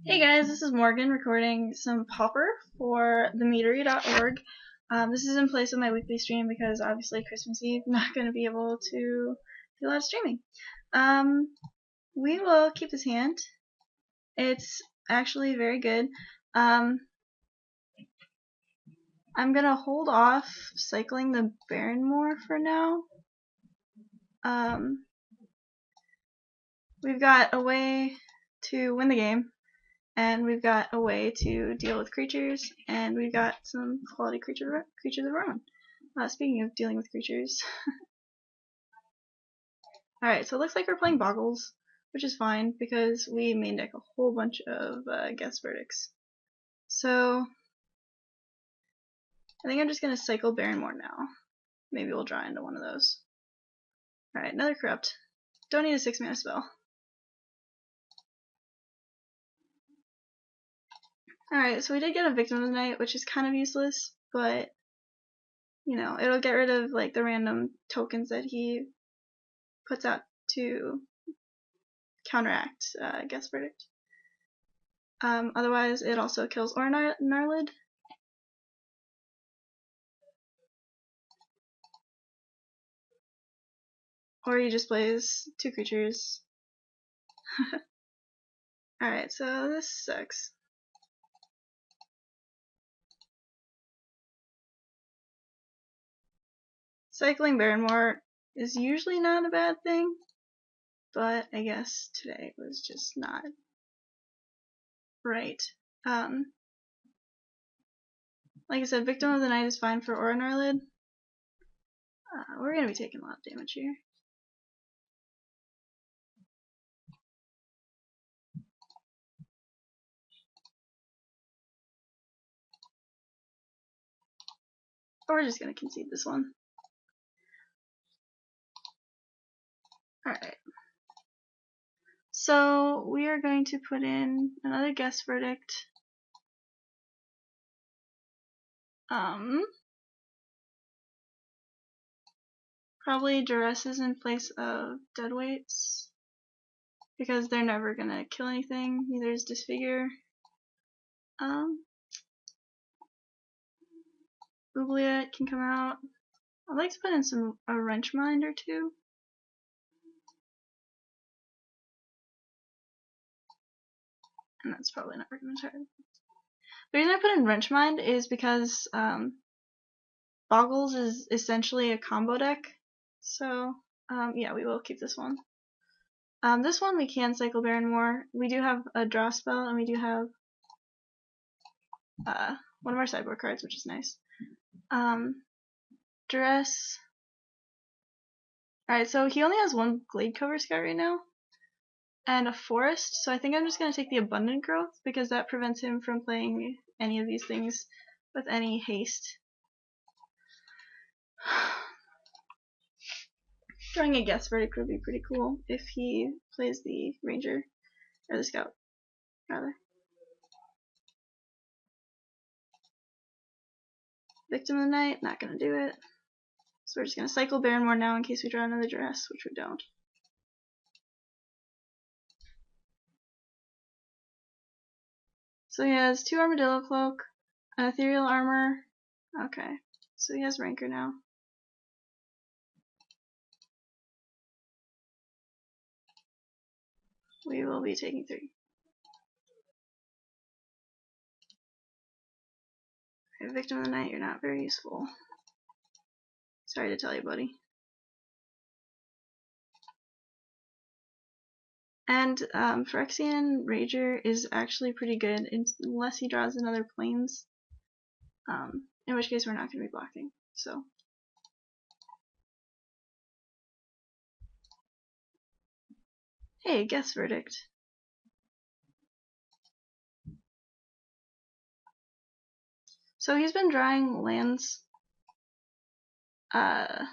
Hey guys, this is Morgan recording some Pauper for themyddrry.org. This is in place of my weekly stream because obviously Christmas Eve I'm not going to be able to do a lot of streaming. We will keep this hand. It's actually very good. I'm going to hold off cycling the Barrenmore for now. We've got a way to win the game. And we've got a way to deal with creatures, and we've got some quality creatures of our own. Speaking of dealing with creatures. Alright, so it looks like we're playing Boggles, which is fine, because we main deck a whole bunch of guess verdicts. So, I think I'm just going to cycle Barrenmore now. Maybe we'll draw into one of those. Alright, another Corrupt. Don't need a 6-mana spell. Alright, so we did get a Victim of the Night, which is kind of useless, but, you know, it'll get rid of, like, the random tokens that he puts out to counteract Guess Verdict. Otherwise, it also kills Narlid. Or he just plays 2 creatures. Alright, so this sucks. Cycling Barrenmore is usually not a bad thing, but I guess today was just not right. Like I said, Victim of the Night is fine for Narlid. We're going to be taking a lot of damage here. But we're just going to concede this one. Alright. So we are going to put in another Guess Verdict. Probably Duresses in place of Deadweights, because they're never gonna kill anything. Neither is Disfigure. Oubliette can come out. I'd like to put in a Wrenchmind or two. And that's probably not recommended. The reason I put in Wrenchmind is because Boggles is essentially a combo deck. So, yeah, we will keep this one. This one we can cycle Barrenmore. We do have a draw spell, and we do have one of our sideboard cards, which is nice. Duress. Alright, so he only has one Glade Cover Scout right now, and a Forest, so I think I'm just going to take the Abundant Growth, because that prevents him from playing any of these things with any haste. Drawing a Guess Verdict would be pretty cool if he plays the Ranger, or the Scout, rather. Victim of the Night, not going to do it. So we're just going to cycle Barrenmore now in case we draw another Duress, which we don't. So he has 2 Armadillo Cloak, an Ethereal Armor. Okay, so he has Rancor now. We will be taking 3. Okay, Victim of the Night, you're not very useful. Sorry to tell you, buddy. And Phyrexian Rager is actually pretty good unless he draws another Plains. In which case we're not going to be blocking. So. Hey, Guess Verdict. So he's been drawing lands. I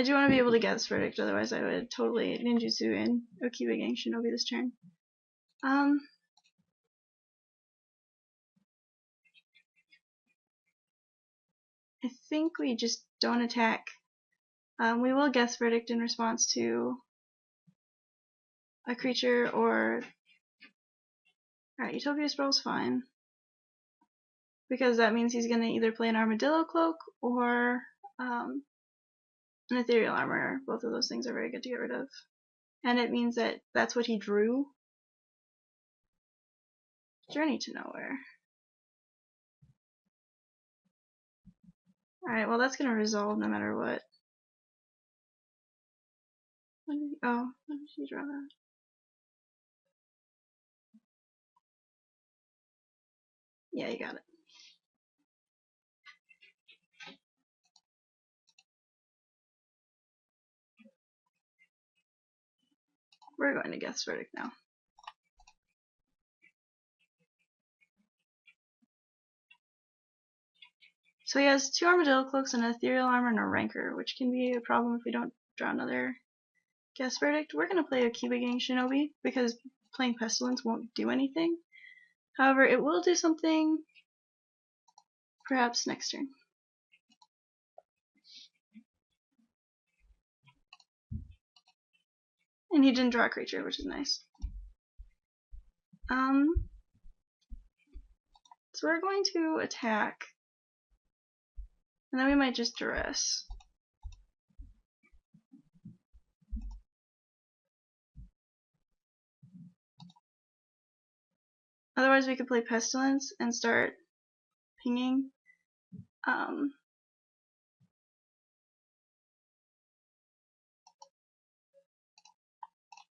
do want to be able to Guess Verdict, otherwise I would totally ninjutsu in Okiba Gang Shinobi this turn. I think we just don't attack. We will guess verdict in response to a creature or... Alright, Utopia Spell's fine. Because that means he's going to either play an Armadillo Cloak or an Ethereal Armor. Both of those things are very good to get rid of. And it means that that's what he drew. Journey to Nowhere. Alright, well that's going to resolve no matter what. When did he draw that? Yeah, you got it. We're going to guess verdict now. So he has 2 Armadillo Cloaks, an Ethereal Armor, and a Rancor, which can be a problem if we don't draw another guess verdict. We're going to play a Cuba Gang Shinobi, because playing Pestilence won't do anything. However, it will do something perhaps next turn. And he didn't draw a creature, which is nice. So we're going to attack. And then we might just duress. Otherwise we could play Pestilence and start pinging.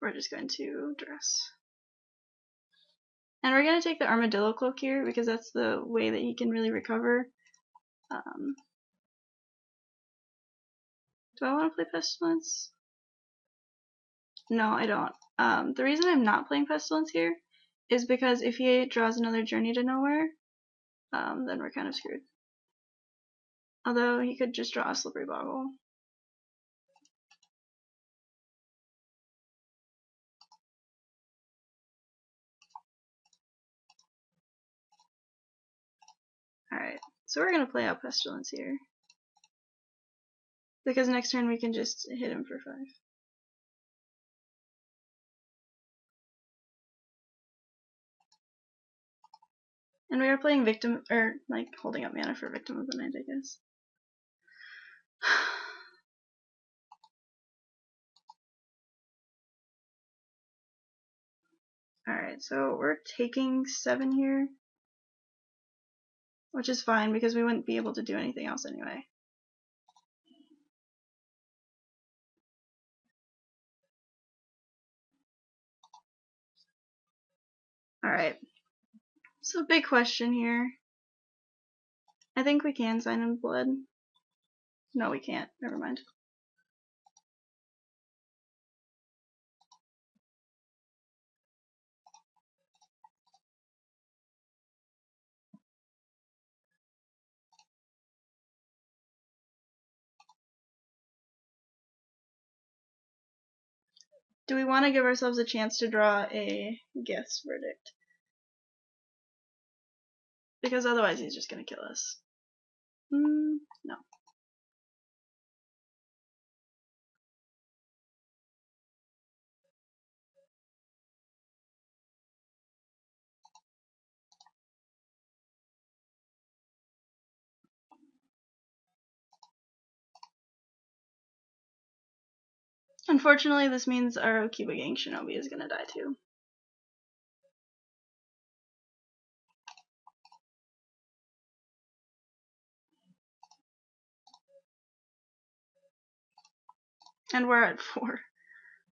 We're just going to duress. And we're going to take the Armadillo Cloak here because that's the way that he can really recover. Do I want to play Pestilence? No, I don't. The reason I'm not playing Pestilence here is because if he draws another Journey to Nowhere, then we're kind of screwed. Although he could just draw a Slippery Boggle. Alright, so we're going to play out Pestilence here. Because next turn we can just hit him for 5. And we are playing Victim, or like holding up mana for Victim of the Night, I guess. Alright, so we're taking 7 here. Which is fine because we wouldn't be able to do anything else anyway. Alright. So big question here. I think we can sign in blood. No, we can't. Never mind. Do we want to give ourselves a chance to draw a guess verdict? Because otherwise he's just going to kill us. No. Unfortunately, this means our Cuba Gang Shinobi is going to die too. And we're at 4.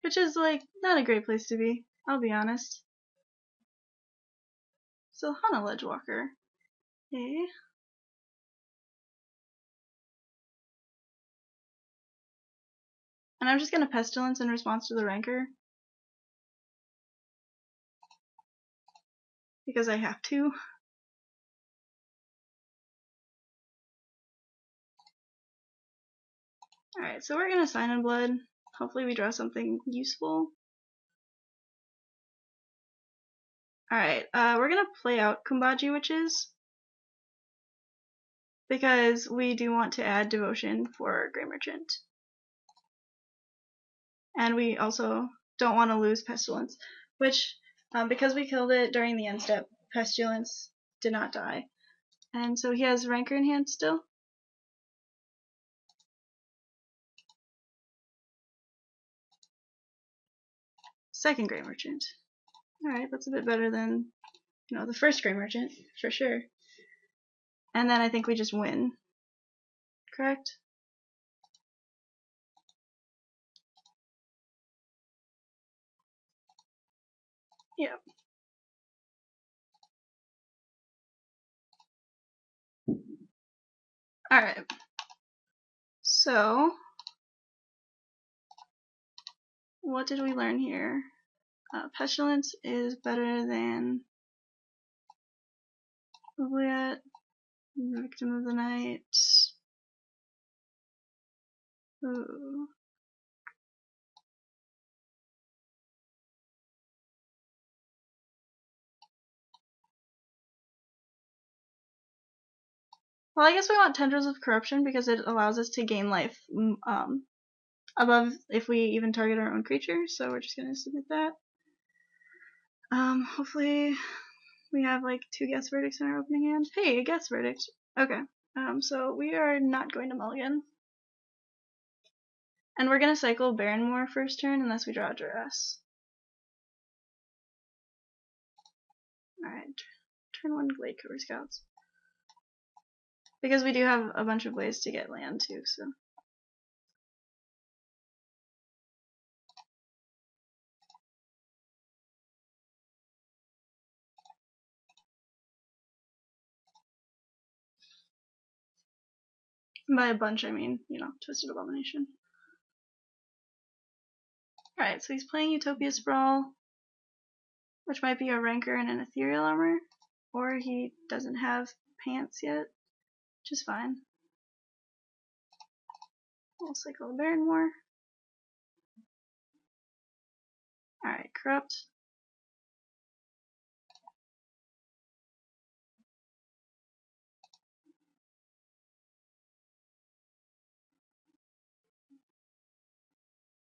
Which is, like, not a great place to be. I'll be honest. So, Hana Ledgewalker. Okay. And I'm just going to Pestilence in response to the Rancor. Because I have to. Alright, so we're going to sign in blood. Hopefully we draw something useful. Alright, we're going to play out Kumbaji Witches. because we do want to add devotion for Grey Merchant. And we also don't want to lose Pestilence, which, because we killed it during the end step, Pestilence did not die. And so he has Rancor in hand still. Second Grey Merchant. Alright, that's a bit better than, the first Grey Merchant, for sure. And then I think we just win. Correct? Yep. Alright. So, what did we learn here? Pestilence is better than Oubliette, Victim of the Night. Ooh. Well, I guess we want Tendrils of Corruption because it allows us to gain life above if we even target our own creature, so we're just going to submit that. Hopefully we have like 2 guess verdicts in our opening hand. Hey, a guess verdict. Okay, so we are not going to mulligan. And we're going to cycle Barrenmoor first turn unless we draw a Duress. Alright, turn 1 Glade Cover Scouts. Because we do have a bunch of ways to get land too, so. By a bunch, I mean, Twisted Abomination. Alright, so he's playing Utopia Sprawl, which might be a Rancor and an Ethereal Armor, or he doesn't have pants yet, which is fine. We'll cycle Barrenmoor. Alright, Corrupt.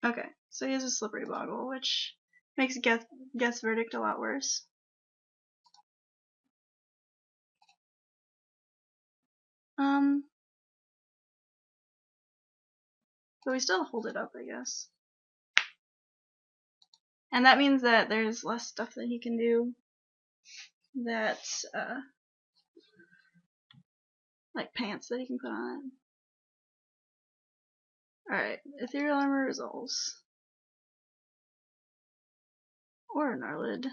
Okay, so he has a Slippery Boggle, which makes Guess Verdict a lot worse. But we still hold it up, I guess. And that means that there's less stuff that he can do that's, like pants that he can put on it. Alright, Ethereal Armor resolves. Or an Arlid.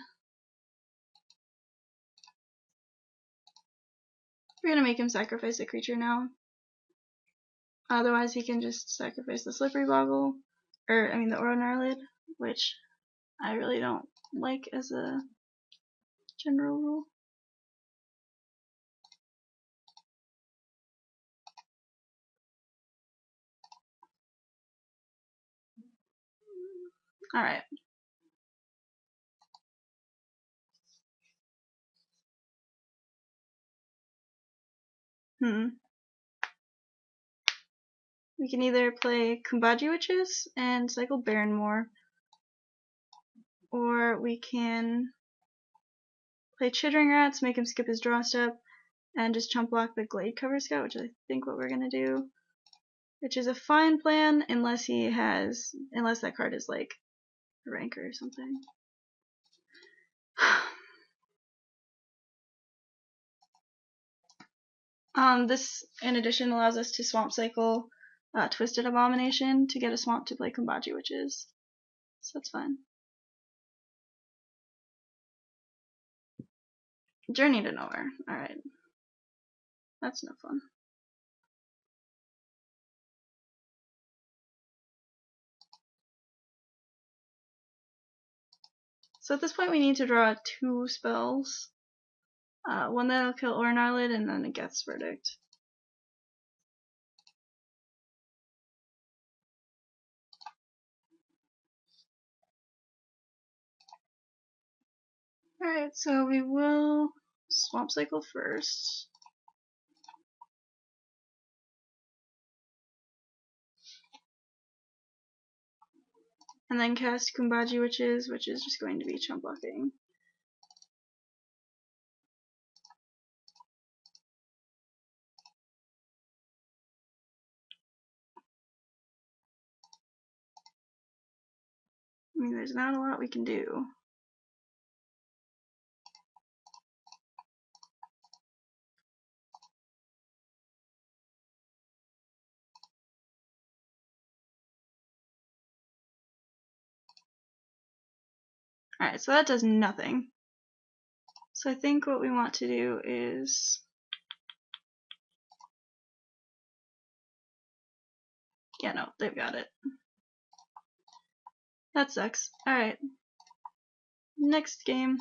We're gonna make him sacrifice a creature now. Otherwise he can just sacrifice the Slippery Boggle, the Aura Gnarlid, which I really don't like as a general rule. Alright. We can either play Kumbaji Witches and cycle Barrenmoor, or we can play Chittering Rats, make him skip his draw step, and just chump block the Glade Cover Scout, which I think what we're gonna do. Which is a fine plan unless that card is like a Rancor or something. This in addition allows us to swamp cycle Twisted Abomination to get a swamp to play Kumbaji Witches. So that's fine. Journey to Nowhere. Alright. That's no fun. So at this point we need to draw 2 spells. One that'll kill Ornarlid and then a Guess Verdict. Alright, so we will Swamp Cycle first. and then cast Kumbaji Witches, which is just going to be chump blocking. I mean, there's not a lot we can do. Alright, so that does nothing. So I think what we want to do is... yeah, no, they've got it. That sucks. Alright. Next game.